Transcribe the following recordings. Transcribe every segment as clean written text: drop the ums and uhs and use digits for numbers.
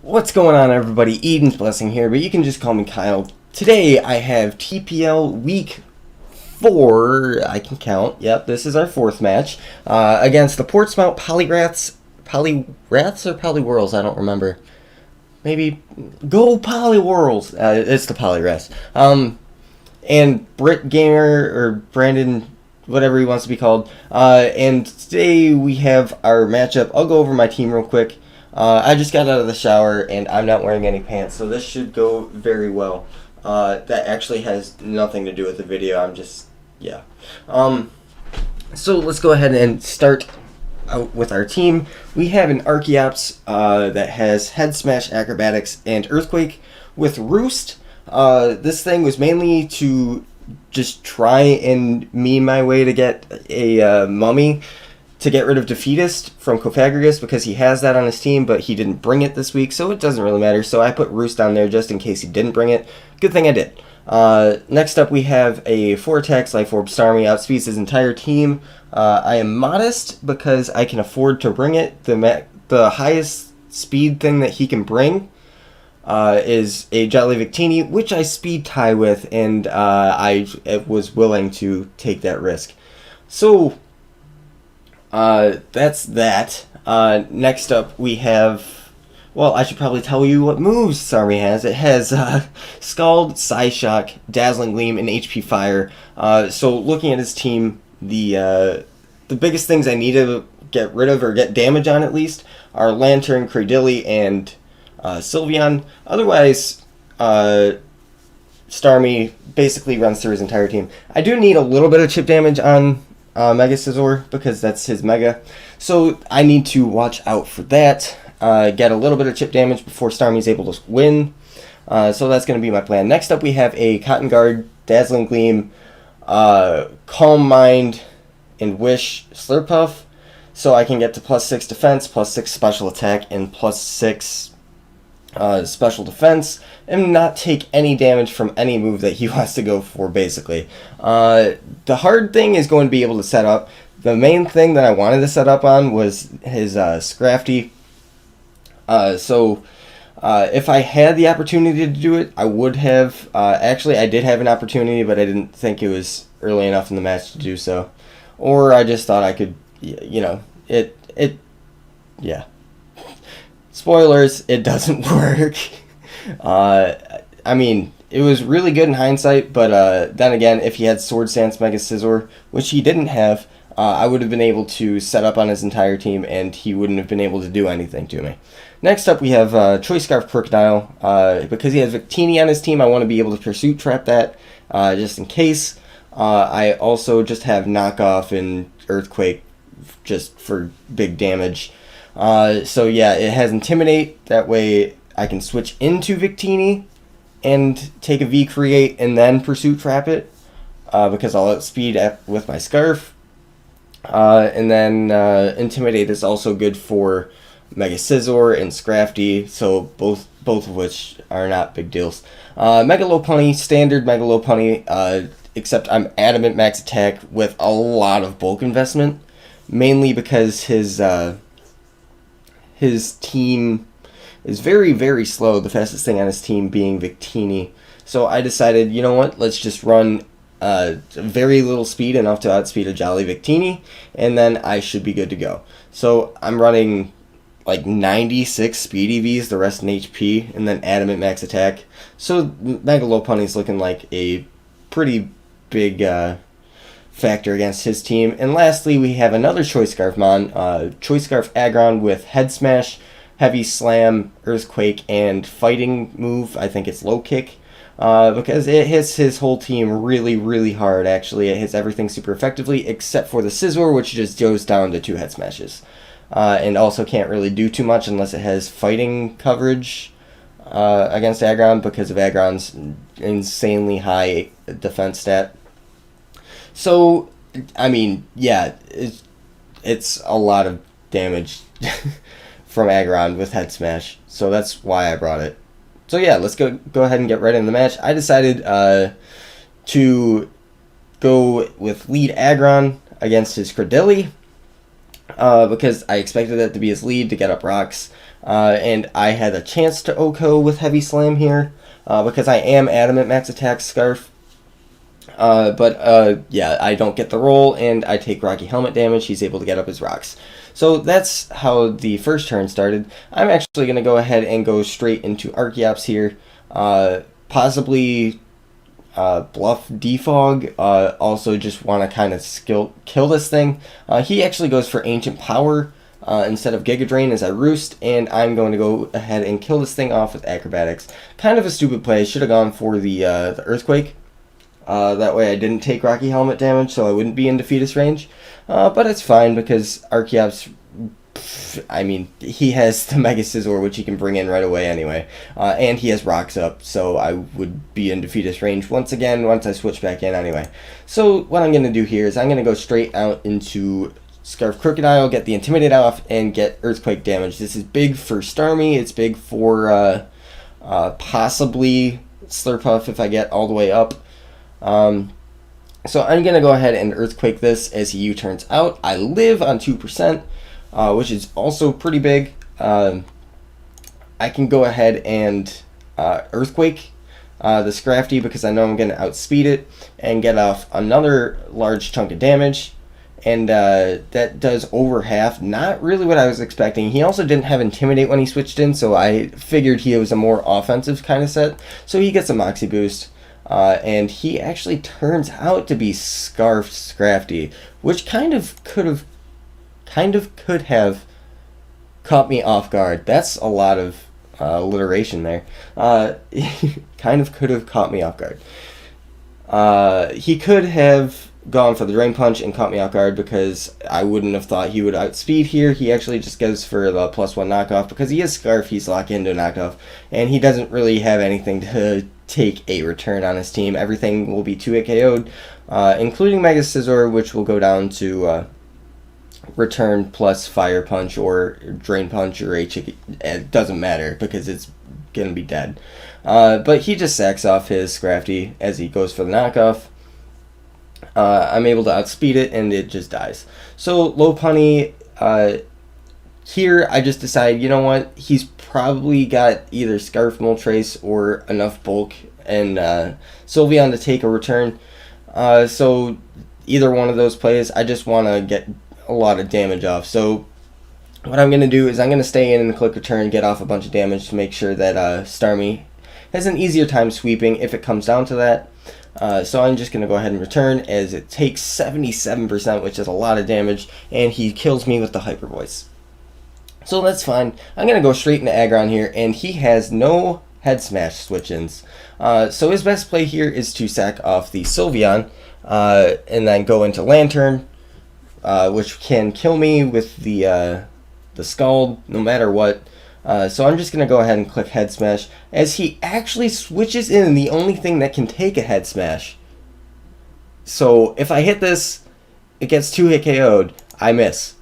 What's going on, everybody? Eden's Blessing here, but you can just call me Kyle. Today I have TPL Week 4, I can count, yep, this is our fourth match, against the Portsmouth Poliwraths. Poliwraths or Poliwraths? I don't remember. Maybe, go Poliwraths! It's the Poliwraths. And Brit Gamer, or Brandon, whatever he wants to be called, and today we have our matchup. I'll go over my team real quick. I just got out of the shower and I'm not wearing any pants, so this should go very well. That actually has nothing to do with the video. I'm just, yeah. So let's go ahead and start out with our team. We have an Archeops that has Head Smash, Acrobatics, and Earthquake with Roost. This thing was mainly to just try and meme my way to get a Mummy to get rid of Defeatist from Cofagrigus, because he has that on his team, but he didn't bring it this week, so it doesn't really matter. So I put Roost down there just in case he didn't bring it. Good thing I did. Next up, we have a 4-attack Life Orb Starmie, outspeeds his entire team. I am modest because I can afford to bring it. The highest speed thing that he can bring is a Jolly Victini, which I speed tie with, and I was willing to take that risk. So that's that. Next up we have, well, I should probably tell you what moves Starmie has. It has Scald, Psyshock, Dazzling Gleam, and HP Fire. So looking at his team, the biggest things I need to get rid of, or get damage on at least, are Lantern, Cradilly, and Sylveon. Otherwise, Starmie basically runs through his entire team. I do need a little bit of chip damage on Mega Scizor, because that's his Mega. So I need to watch out for that. Get a little bit of chip damage before Starmie's able to win. So that's going to be my plan. Next up we have a Cotton Guard, Dazzling Gleam, Calm Mind, and Wish Slurpuff. So I can get to +6 defense, +6 special attack, and +6 special defense, and not take any damage from any move that he wants to go for, basically. The hard thing is going to be able to set up. The main thing that I wanted to set up on was his Scrafty. So if I had the opportunity to do it, I would have. Actually, I did have an opportunity, but I didn't think it was early enough in the match to do so. Or I just thought I could, yeah. Spoilers, it doesn't work. I mean, it was really good in hindsight, but then again, if he had Sword Stance Mega Scizor, which he didn't have, I would have been able to set up on his entire team, and he wouldn't have been able to do anything to me. Next up, we have Choice Scarf Crocodile. Because he has Victini on his team, I want to be able to Pursuit Trap that, just in case. I also just have Knockoff and Earthquake, just for big damage. So yeah, it has Intimidate. That way I can switch into Victini and take a V-Create and then Pursuit Trap it, because I'll outspeed with my Scarf. And then Intimidate is also good for Mega Scizor and Scrafty, so both of which are not big deals. Mega Lopunny, standard Mega Lopunny, except I'm Adamant Max Attack with a lot of bulk investment, mainly because his team is very, very slow, the fastest thing on his team being Victini. So I decided, you know what, let's just run very little speed, enough to outspeed a Jolly Victini, and then I should be good to go. So I'm running like 96 speed EVs, the rest in HP, and then Adamant Max Attack. So Mega Lopunny's looking like a pretty big factor against his team. And lastly, we have another Choice Scarf Mon, Choice Scarf Aggron with Head Smash, Heavy Slam, Earthquake, and Fighting move. I think it's Low Kick, because it hits his whole team really, really hard. Actually, it hits everything super effectively except for the Scizor, which just goes down to 2 Head Smashes, and also can't really do too much unless it has Fighting coverage against Aggron, because of Aggron's insanely high defense stat. So, I mean, yeah, it's a lot of damage from Aggron with Head Smash, so that's why I brought it. So yeah, let's go ahead and get right into the match. I decided to go with lead Aggron against his Cradilly, because I expected that to be his lead to get up rocks. and I had a chance to OHKO with Heavy Slam here, because I am adamant max attack Scarf. But yeah, I don't get the roll, and I take Rocky Helmet damage. He's able to get up his rocks. So that's how the first turn started. I'm actually going to go ahead and go straight into Archeops here. Possibly Bluff Defog. Also just want to kind of kill this thing. He actually goes for Ancient Power instead of Giga Drain as I roost, and I'm going to go ahead and kill this thing off with Acrobatics. Kind of a stupid play. I should have gone for the Earthquake. That way I didn't take Rocky Helmet damage, so I wouldn't be in defeatist range. But it's fine because Archeops, I mean, he has the Mega Scizor, which he can bring in right away anyway. And he has Rocks up, so I would be in defeatist range once again once I switch back in anyway. So what I'm going to do here is I'm going to go straight out into Scarf Crocodile, get the Intimidate off, and get Earthquake damage. This is big for Starmie. It's big for possibly Slurpuff if I get all the way up. So I'm going to go ahead and Earthquake this as he U-turns out. I live on 2%, which is also pretty big. I can go ahead and Earthquake the Scrafty because I know I'm going to outspeed it and get off another large chunk of damage. And that does over half. Not really what I was expecting. He also didn't have Intimidate when he switched in, so I figured he was a more offensive kind of set. So he gets a Moxie boost. And he actually turns out to be Scarf Scrafty, which kind of could have caught me off guard. That's a lot of alliteration there. Kind of could have caught me off guard. He could have gone for the Drain Punch and caught me off guard because I wouldn't have thought he would outspeed here. He actually just goes for the +1 knockoff because he is Scarf. He's locked into a knockoff, and he doesn't really have anything to take a return on his team. Everything will be 2-hit KO'd, including Mega Scizor, which will go down to return plus Fire Punch or Drain Punch or it doesn't matter because it's going to be dead. But he just sacks off his Scrafty as he goes for the knockoff. I'm able to outspeed it, and it just dies. So Lopunny, here I just decide, you know what, he's probably got either Scarf Moltres or enough bulk and Sylveon to take a return. So either one of those plays, I just want to get a lot of damage off. So what I'm going to do is I'm going to stay in and click return, get off a bunch of damage to make sure that Starmie has an easier time sweeping if it comes down to that. So I'm just going to go ahead and return as it takes 77%, which is a lot of damage, and he kills me with the Hyper Voice. So that's fine. I'm going to go straight into Aggron here, and he has no Head Smash switch-ins. So his best play here is to sack off the Sylveon, and then go into Lantern, which can kill me with the Scald no matter what. So I'm just going to go ahead and click Head Smash, as he actually switches in the only thing that can take a Head Smash. So if I hit this, it gets 2-hit KO'd. I miss.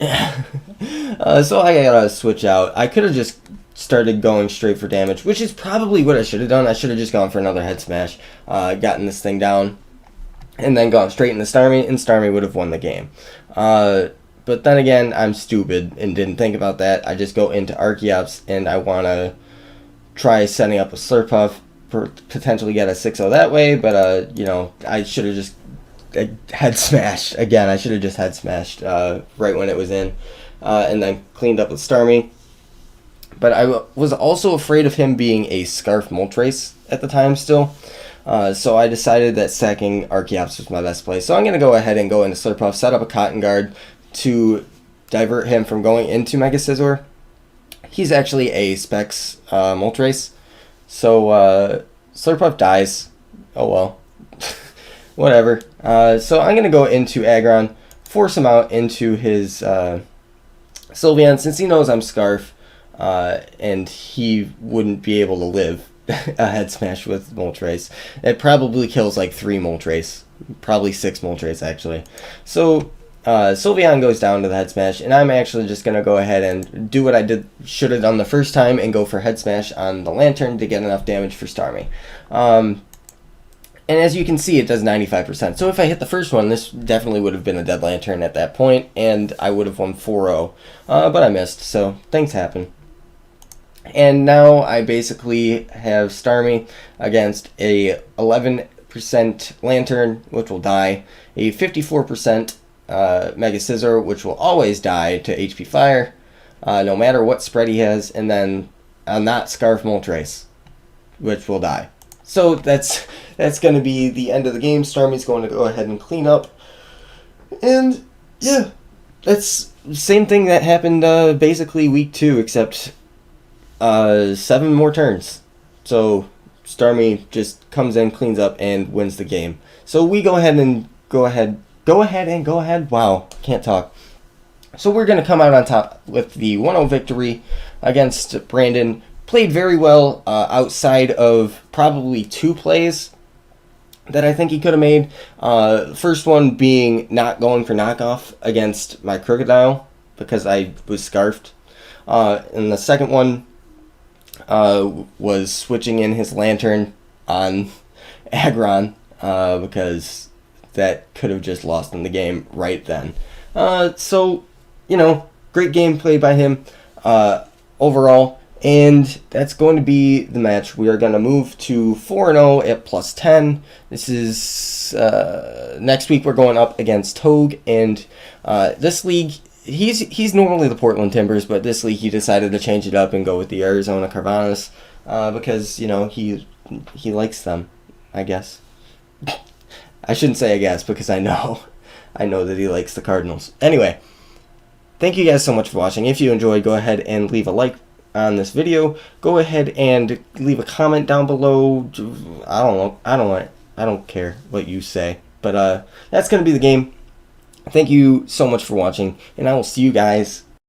So I gotta switch out. I could have just started going straight for damage, which is probably what I should have done. I should have just gone for another Head Smash, gotten this thing down, and then gone straight into Starmie, and Starmie would have won the game. But then again, I'm stupid and didn't think about that. I just go into Archeops, and I want to try setting up a Slurpuff, potentially get a 6-0 that way, but, you know, I should have just Head Smashed. Again, I should have just Head Smashed right when it was in, and then cleaned up with Starmie. But I was also afraid of him being a Scarf Moltres at the time still. So I decided that sacking Archeops was my best play. So I'm going to go ahead and go into Slurpuff, set up a Cotton Guard to divert him from going into Mega Scizor. He's actually a Specs Moltres. So Slurpuff dies. Oh well. Whatever. So I'm going to go into Aggron, force him out into his Sylveon, since he knows I'm Scarf, and he wouldn't be able to live a Head Smash with Moltres. It probably kills like 3 Moltres. Probably 6 Moltres, actually. So Sylveon goes down to the Head Smash, and I'm actually just going to go ahead and do what I should have done the first time and go for Head Smash on the Lantern to get enough damage for Starmie. And as you can see, it does 95%. So if I hit the first one, this definitely would have been a dead lantern at that point, and I would have won 4-0. But I missed, so things happen. And now I basically have Starmie against a 11% Lantern, which will die, a 54% Mega Scissor, which will always die to HP Fire, no matter what spread he has, and then on that Scarf Moltres, which will die. So that's going to be the end of the game. Starmie's going to go ahead and clean up. And yeah, that's the same thing that happened basically week 2, except 7 more turns. So Starmie just comes in, cleans up, and wins the game. So we go ahead. Wow, can't talk. So we're going to come out on top with the 1-0 victory against Brandon. Played very well outside of probably 2 plays that I think he could have made. First one being not going for knockoff against my Crocodile because I was scarfed. And the second one was switching in his Lantern on Aggron because that could have just lost him the game right then. So, great game played by him overall. And that's going to be the match. We are going to move to 4-0 at plus 10. This is next week. We're going up against Togue, and this league he's normally the Portland Timbers, but this league he decided to change it up and go with the Arizona Carvanas because he likes them, I guess. I shouldn't say I guess because I know that he likes the Cardinals. Anyway, thank you guys so much for watching. If you enjoyed, go ahead and leave a like on this video. Go ahead and leave a comment down below. I don't care what you say, but that's gonna be the game. Thank you so much for watching, and I will see you guys